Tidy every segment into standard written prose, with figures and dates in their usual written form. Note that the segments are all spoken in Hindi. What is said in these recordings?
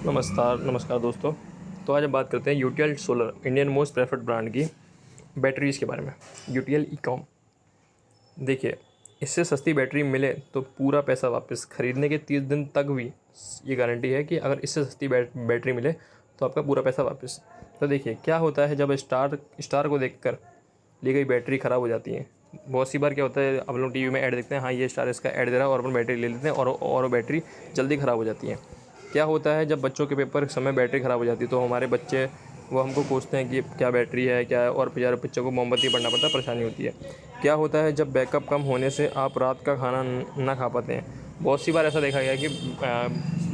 नमस्कार दोस्तों। तो आज हम बात करते हैं UTL solar Indian most preferred brand की बैटरीज़ के बारे में। यूटीएल ईकॉम, देखिए, इससे सस्ती बैटरी मिले तो पूरा पैसा वापस। ख़रीदने के 30 दिन तक भी ये गारंटी है कि अगर इससे सस्ती बैटरी मिले तो आपका पूरा पैसा वापस। तो देखिए क्या होता है जब स्टार को देखकर ली गई बैटरी ख़राब हो जाती है। बहुत सी बार क्या होता है, आप लोग टीवी में ऐड देखते हैं, हाँ ये स्टार इसका ऐड दे रहा है, और अपन बैटरी ले लेते हैं और वो बैटरी जल्दी ख़राब हो जाती है। क्या होता है जब बच्चों के पेपर समय बैटरी ख़राब हो जाती है तो हमारे बच्चे वो हमको पूछते हैं कि क्या बैटरी है क्या है, और बेचारे बच्चों को मोमबत्ती पढ़ना पड़ता है, परेशानी होती है। क्या होता है जब बैकअप कम होने से आप रात का खाना ना खा पाते हैं। बहुत सी बार ऐसा देखा गया कि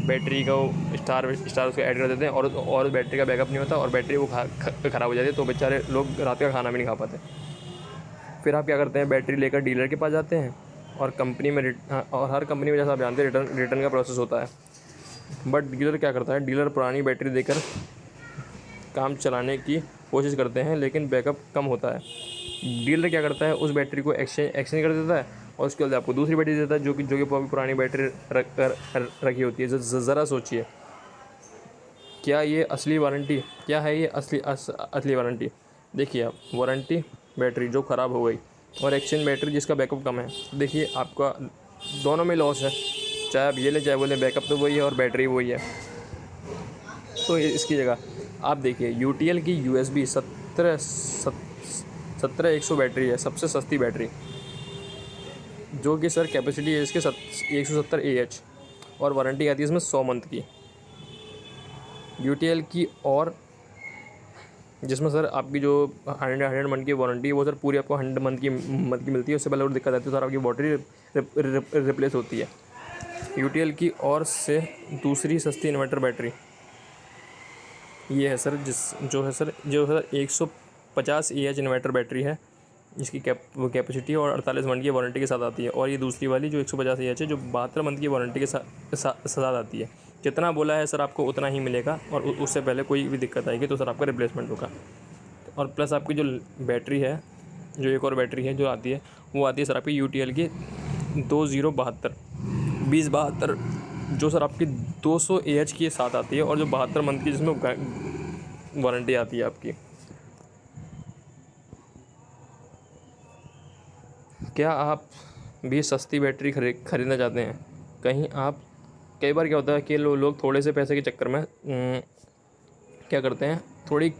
बैटरी को स्टार उसको ऐड कर देते हैं और बैटरी का बैकअप नहीं होता और बैटरी वो ख़राब हो जाती है, तो बेचारे लोग रात का खाना भी नहीं खा पाते। फिर आप क्या करते हैं, बैटरी लेकर डीलर के पास जाते हैं और कंपनी में और हर कंपनी में जैसा आप जानते हैं रिटर्न का प्रोसेस होता है। बट डीलर क्या करता है, डीलर पुरानी बैटरी देकर काम चलाने की कोशिश करते हैं, लेकिन बैकअप कम होता है। डीलर क्या करता है, उस बैटरी को एक्सचेंज कर देता है और उसके बाद आपको दूसरी बैटरी देता है जो कि पुरानी बैटरी रखी होती है। ज़रा सोचिए, क्या ये असली वारंटी, क्या है ये असली वारंटी। देखिए आप, वारंटी बैटरी जो ख़राब हो गई और एक्सचेंज बैटरी जिसका बैकअप कम है, देखिए आपका दोनों में लॉस है। चाहे आप ये लें चाहे वो लें, बैकअप तो वही है और बैटरी वही है। तो इसकी जगह आप देखिए, यूटीएल की USB 17100 बैटरी है, सबसे सस्ती बैटरी, जो कि सर कैपेसिटी है इसके 170 AH और वारंटी आती है इसमें 100 मंथ की। यूटीएल की और जिसमें सर आपकी जो 100 मंथ की वारंटी है वो सर पूरी आपको 100 मंथ की मिलती है। उससे पहले और दिक्कत आती है सर आपकी बैटरी रिप्लेस होती है। यूटीएल की और से दूसरी सस्ती इन्वर्टर बैटरी ये है सर, जो सर 150 AH इन्वर्टर बैटरी है, जिसकी कैपेसिटी और 48 मंथ की वारंटी के साथ आती है। और ये दूसरी वाली जो 150 AH है, जो 72 मंथ की वारंटी के साथ आती है। जितना बोला है सर आपको उतना ही मिलेगा, और उससे पहले कोई भी दिक्कत आएगी तो सर आपका रिप्लेसमेंट होगा। और प्लस आपकी जो बैटरी है, जो एक और बैटरी है जो आती है, वो आती है सर आपकी यूटीएल की 2072, जो सर आपकी 200 AH के साथ आती है, और जो 72 मंथ की जिसमें वारंटी आती है आपकी। क्या आप भी सस्ती बैटरी खरीदना चाहते हैं? कई बार क्या होता है कि लोग थोड़े से पैसे के चक्कर में क्या करते हैं, थोड़ी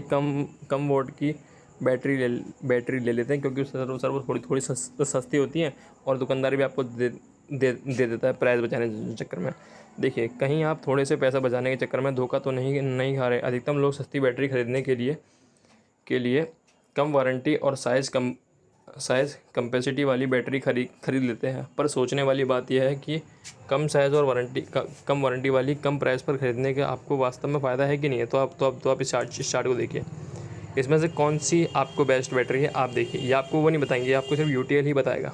कम वोट की बैटरी ले लेते हैं, क्योंकि सर वो थोड़ी सस्ती होती है और दुकानदार भी आपको दे देता है प्राइस बचाने के चक्कर में। देखिए, कहीं आप थोड़े से पैसा बचाने के चक्कर में धोखा तो नहीं खा रहे। अधिकतम लोग सस्ती बैटरी खरीदने के लिए कम वारंटी और साइज़ कैपेसिटी वाली बैटरी खरीद लेते हैं। पर सोचने वाली बात यह है कि कम साइज़ और कम वारंटी वाली कम प्राइस पर खरीदने का आपको वास्तव में फ़ायदा है कि नहीं है। तो आप स्टार्ट को देखिए, इसमें से कौन सी आपको बेस्ट बैटरी है आप देखिए। ये आपको वो नहीं बताएंगे, आपको सिर्फ यूटीएल ही बताएगा।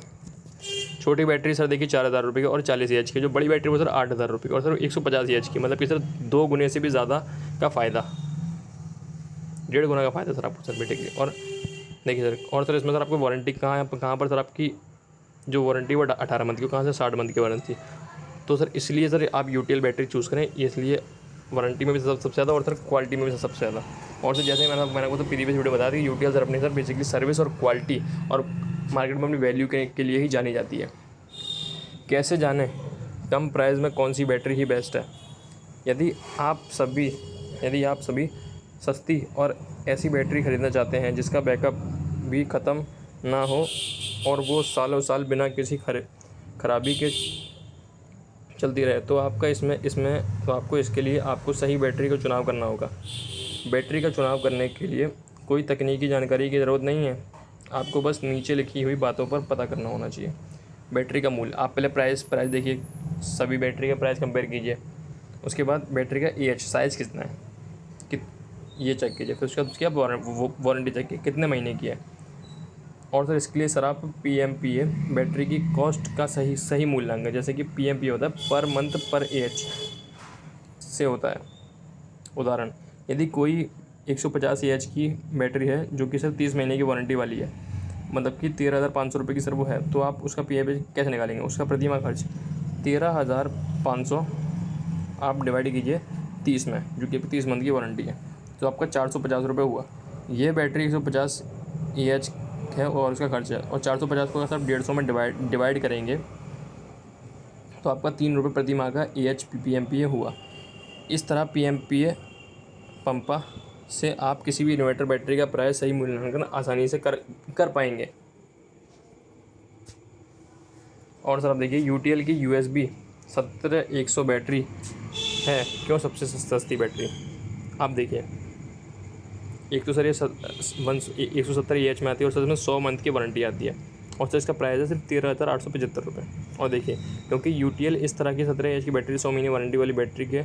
छोटी बैटरी सर देखिए 4000 रुपये की और 40 AH की, जो बड़ी बैटरी वो सर 8000 रुपये की और सर 150 AH की, मतलब कि सर 2 गुने से भी ज़्यादा का फ़ायदा, 1.5 गुना का फ़ायदा सर आपको सर बैटरी की। और देखिए सर, और सर इसमें सर आपको वारंटी कहाँ पर सर आपकी जो वारंटी वो 18 मंथ की, कहाँ से 60 मंथ की वारंटी। तो सर इसलिए सर आप यूटीएल बैटरी चूज़ करें, इसलिए वारंटी में भी सबसे ज़्यादा और सर क्वालिटी में भी सबसे ज़्यादा। और सर जैसे मैंने आपको तो प्रीवियस वीडियो बता दी, यूटीएल सर अपनी सर बेसिकली सर्विस और क्वालिटी और मार्केट में अपनी वैल्यू के लिए ही जानी जाती है। कैसे जानें कम प्राइस में कौन सी बैटरी ही बेस्ट है? यदि आप सभी सस्ती और ऐसी बैटरी ख़रीदना चाहते हैं जिसका बैकअप भी ख़त्म ना हो और वो सालों साल बिना किसी खराबी के चलती रहे, तो आपको इसके लिए आपको सही बैटरी का चुनाव करना होगा। बैटरी का चुनाव करने के लिए कोई तकनीकी जानकारी की ज़रूरत नहीं है, आपको बस नीचे लिखी हुई बातों पर पता करना होना चाहिए। बैटरी का मूल्य, आप पहले प्राइस देखिए, सभी बैटरी का प्राइस कंपेयर कीजिए। उसके बाद बैटरी का AH साइज़ कितना है ये चेक कीजिए। फिर उसके बाद वारंटी चेक कीजिए कितने महीने की है। और सर इसके लिए सर आप PMPA बैटरी की कॉस्ट का सही मूल्यांकन, जैसे कि PMPA होता है पर मंथ पर AH से होता है। उदाहरण, यदि कोई 150 AH की बैटरी है जो कि सर 30 महीने की वारंटी वाली है, मतलब कि 13,500 रुपये की सर वो है, तो आप उसका PMPA कैसे निकालेंगे? उसका प्रतिमाह खर्च 13,500 आप डिवाइड कीजिए 30 में, जो कि 30 मंथ की वारंटी है, तो आपका 450 हुआ। ये बैटरी 150 EH है और उसका खर्च है, और 450 को अगर आप 150 में डिवाइड करेंगे तो आपका 3 रुपये प्रति माह का EH PMPA हुआ। इस तरह PMPA पंपा से आप किसी भी इन्वर्टर बैटरी का प्राइस सही मूल्यांकन आसानी से कर पाएंगे। और सर आप देखिए UTL की USB 17100 बैटरी है क्यों सबसे सस्ती बैटरी। आप देखिए, एक तो सर ये 170 EH में आती है, और सर इसमें 100 मंथ की वारंटी आती है, और सर इसका प्राइस है सिर्फ 13,875 और देखिए, क्योंकि UTL इस तरह की 17 EH की बैटरी 100 महीने वारंटी वाली बैटरी के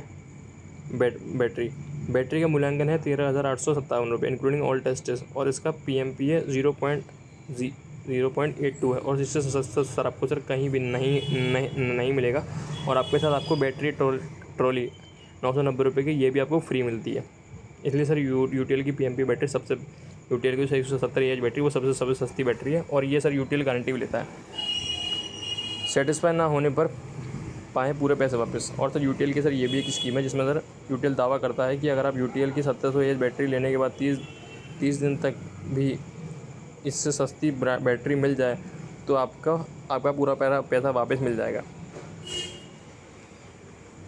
बैटरी का मूल्यांकन है 13,857 इंक्लूडिंग ऑल टेस्टेस, और इसका PMPA 0.82 है, और इससे सस्ता सर आपको सर कहीं भी नहीं मिलेगा। और आपके साथ आपको बैटरी ट्रॉली 990 की ये भी आपको फ्री मिलती है। इसलिए सर UTL की PMPA बैटरी सबसे, UTL की 170 EH बैटरी वो सबसे सस्ती बैटरी है, और ये सर UTL गारंटी भी लेता है। सेटिस्फाई ना होने पर पाएँ पूरे पैसे वापस। और सर UTL की सर ये भी एक स्कीम है जिसमें सर UTL दावा करता है कि अगर आप UTL की 1700 EH बैटरी लेने के बाद 30 दिन तक भी इससे सस्ती बैटरी मिल जाए तो आपका पूरा पैसा वापस मिल जाएगा।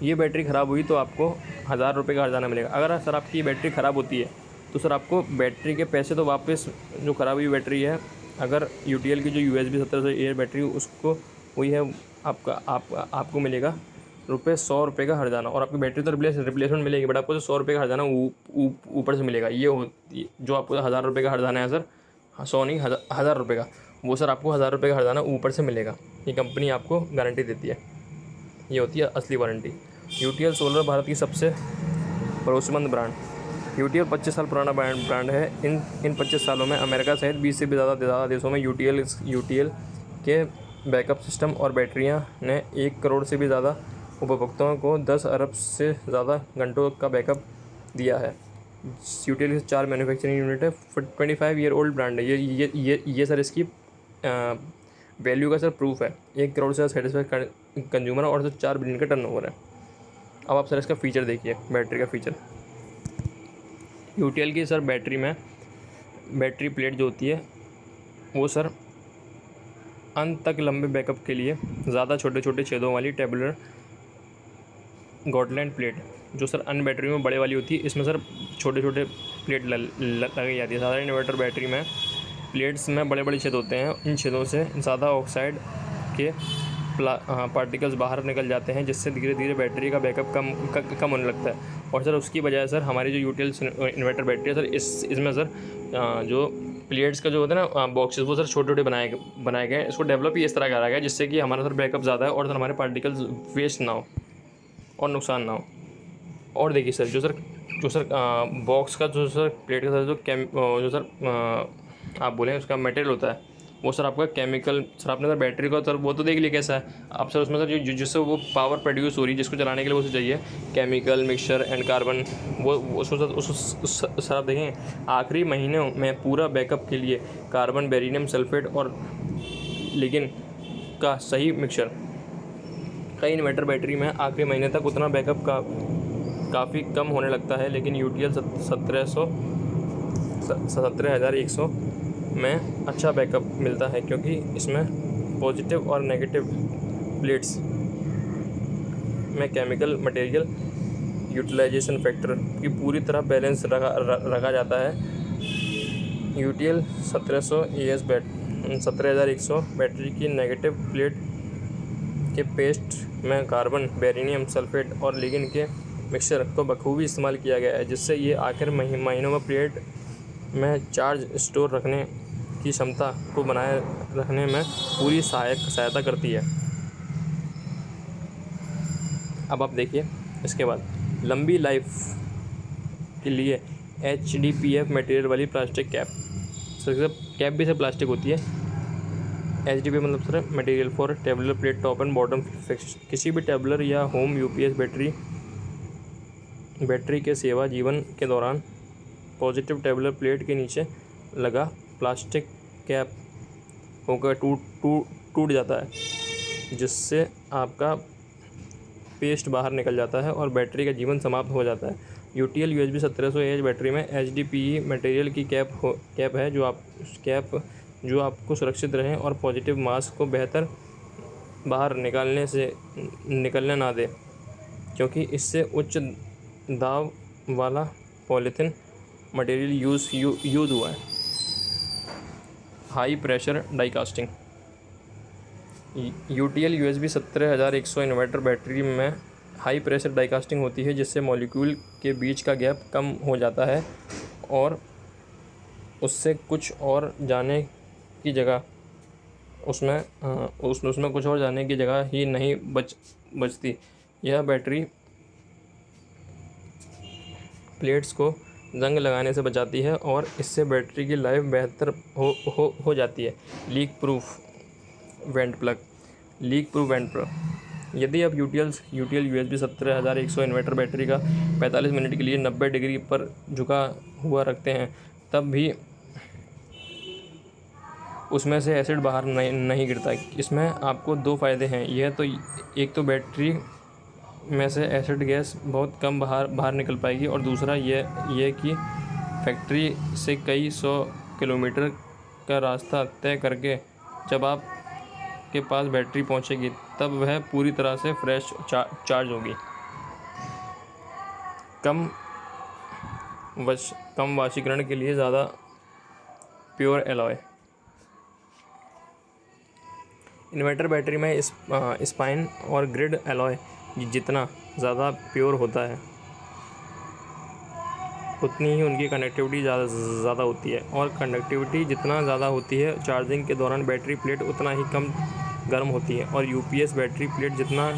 ये बैटरी ख़राब हुई तो आपको 1000 रुपये का हर्जाना मिलेगा। अगर सर आपकी बैटरी ख़राब होती है तो सर आपको बैटरी के पैसे तो वापस, जो ख़राब हुई बैटरी है, अगर UTL की जो USB 1700 EH बैटरी उसको हुई है आपको मिलेगा ₹100 का हर्जाना, और आपकी बैटरी तो रिप्लेसमेंट मिलेगी, बट आपको तो 100 रुपये का हर्जाना ऊपर से मिलेगा। ये जो आपको 1000 रुपये का हर्जाना है सर, 100 नहीं, 1000 रुपये का, वो सर आपको 1000 रुपये का हर्जाना ऊपर से मिलेगा। ये कंपनी आपको गारंटी देती है, ये होती है असली वारंटी। UTL सोलर भारत की सबसे भरोसेमंद ब्रांड। UTL 25 साल पुराना ब्रांड है। इन 25 सालों में अमेरिका सहित 20 से भी ज़्यादा देशों में UTL के बैकअप सिस्टम और बैटरियां ने 1 करोड़ से भी ज़्यादा उपभोक्ताओं को 10 अरब से ज़्यादा घंटों का बैकअप दिया है। UTL की 4 मैन्युफैक्चरिंग यूनिट है। 25 ईयर ओल्ड ब्रांड है। ये सर इसकी वैल्यू का सर प्रूफ है। 1 करोड़ से सेटिस्फाइड कंज्यूमर और 4 बिलियन का टर्नओवर है। अब आप सर इसका फ़ीचर देखिए, बैटरी का फ़ीचर। UTL की सर बैटरी में बैटरी प्लेट जो होती है वो सर अंत तक लंबे बैकअप के लिए ज़्यादा छोटे छेदों वाली टेबुलर गॉटलैंड प्लेट, जो सर अन्य बैटरी में बड़े वाली होती है, इसमें सर छोटे प्लेट लगाई जाती है। साधारण इन्वर्टर बैटरी में प्लेट्स में बड़े छेद होते हैं। इन छेदों से ज़्यादा ऑक्साइड के पार्टिकल्स बाहर निकल जाते हैं, जिससे धीरे धीरे बैटरी का बैकअप कम होने लगता है। और सर उसकी बजाय सर हमारी जो UTL इन्वर्टर बैटरी है सर, इसमें सर जो प्लेट्स का जो होता है ना बॉक्सेस, वो सर छोटे बनाए गए हैं। इसको डेवलप ही इस तरह करा गया है जिससे कि हमारा सर बैकअप ज़्यादा है और सर हमारे पार्टिकल्स वेस्ट ना हो और नुकसान ना हो। और देखिए सर जो सर बॉक्स का जो सर प्लेट का सर जो सर आप बोलें उसका मटेरियल होता है, वो सर आपका केमिकल, सर आपने सर बैटरी का सर वो तो देख लिया कैसा है। आप सर उसमें सर जिससे वो पावर प्रोड्यूस हो रही है, जिसको चलाने के लिए वो चाहिए केमिकल मिक्सचर एंड कार्बन, वो उसको सर आप देखें आखिरी महीनों में पूरा बैकअप के लिए कार्बन, बेरिलियम सल्फेट और लिग्निन का सही मिक्सचर। कई इन्वर्टर बैटरी में आखिरी महीने तक उतना बैकअप काफ़ी कम होने लगता है, लेकिन UTL 17,100 में अच्छा बैकअप मिलता है, क्योंकि इसमें पॉजिटिव और नेगेटिव प्लेट्स में केमिकल मटेरियल यूटिलाइजेशन फैक्टर की पूरी तरह बैलेंस रखा जाता है। UTL 17,100 बैटरी की नेगेटिव प्लेट के पेस्ट में कार्बन, बेरिलियम सल्फेट और लिग्निन के मिक्सचर को बखूबी इस्तेमाल किया गया है, जिससे ये आखिर महीनों में प्लेट में चार्ज स्टोर रखने की क्षमता को बनाए रखने में पूरी सहायता करती है। अब आप देखिए इसके बाद लंबी लाइफ के लिए HDPE मटेरियल वाली प्लास्टिक कैप, सर कैप भी सर प्लास्टिक होती है। HDPE मतलब sir material for tabular plate top and bottom fix. किसी भी टेबुलर या होम UPS बैटरी के सेवा जीवन के दौरान पॉजिटिव टेबुलर प्लेट के नीचे लगा प्लास्टिक कैप होकर टूट जाता है, जिससे आपका पेस्ट बाहर निकल जाता है और बैटरी का जीवन समाप्त हो जाता है। यूटीएल यूएसबी 1700 बैटरी में एचडीपीई मटेरियल की कैप है जो आपको सुरक्षित रहें और पॉजिटिव मास को बेहतर बाहर निकलने ना दे, क्योंकि इससे उच्च दाब वाला पॉलीथिन मटेरियल यूज़ हुआ है। High pressure die casting. UTL USB 17100 inverter battery में हाई प्रेशर डाई कास्टिंग होती है, जिससे मॉलिक्यूल के बीच का गैप कम हो जाता है और उससे कुछ और जाने की जगह उसमें कुछ और जाने की जगह ही नहीं बचती। यह बैटरी प्लेट्स को जंग लगाने से बचाती है और इससे बैटरी की लाइफ बेहतर हो जाती है। Leak proof went plug. यदि आप यूटीएल यूएसबी 17100 इन्वर्टर बैटरी का 45 मिनट के लिए 90 डिग्री पर झुका हुआ रखते हैं, तब भी उसमें से एसिड बाहर नहीं गिरता। इसमें आपको दो फ़ायदे हैं। एक तो बैटरी में से एसिड गैस बहुत कम बाहर निकल पाएगी, और दूसरा यह कि फैक्ट्री से कई 100 किलोमीटर का रास्ता तय करके जब आप के पास बैटरी पहुंचेगी तब वह पूरी तरह से फ्रेश चार्ज होगी। कम वाष्पीकरण के लिए ज़्यादा प्योर एलॉय। इन्वर्टर बैटरी में स्पाइन और ग्रिड एलॉय जितना ज़्यादा प्योर होता है, उतनी ही उनकी कनेक्टिविटी ज़्यादा होती है, और कंडक्टिविटी जितना ज़्यादा होती है, चार्जिंग के दौरान बैटरी प्लेट उतना ही कम गर्म होती है, और यूपीएस बैटरी प्लेट जितना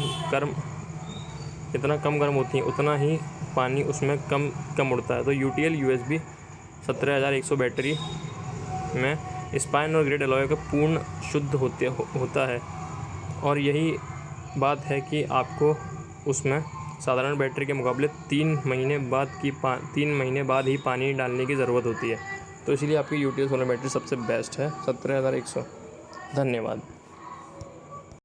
कम गर्म होती है, उतना ही पानी उसमें कम उड़ता है। तो यूटीएल यूएसबी 17100 बैटरी में स्पाइन और ग्रिड एलॉय का पूर्ण शुद्ध होता है, और यही बात है कि आपको उसमें साधारण बैटरी के मुकाबले 3 महीने बाद ही पानी डालने की ज़रूरत होती है। तो इसलिए आपकी यूटीएल सोलर बैटरी सबसे बेस्ट है 17100। धन्यवाद।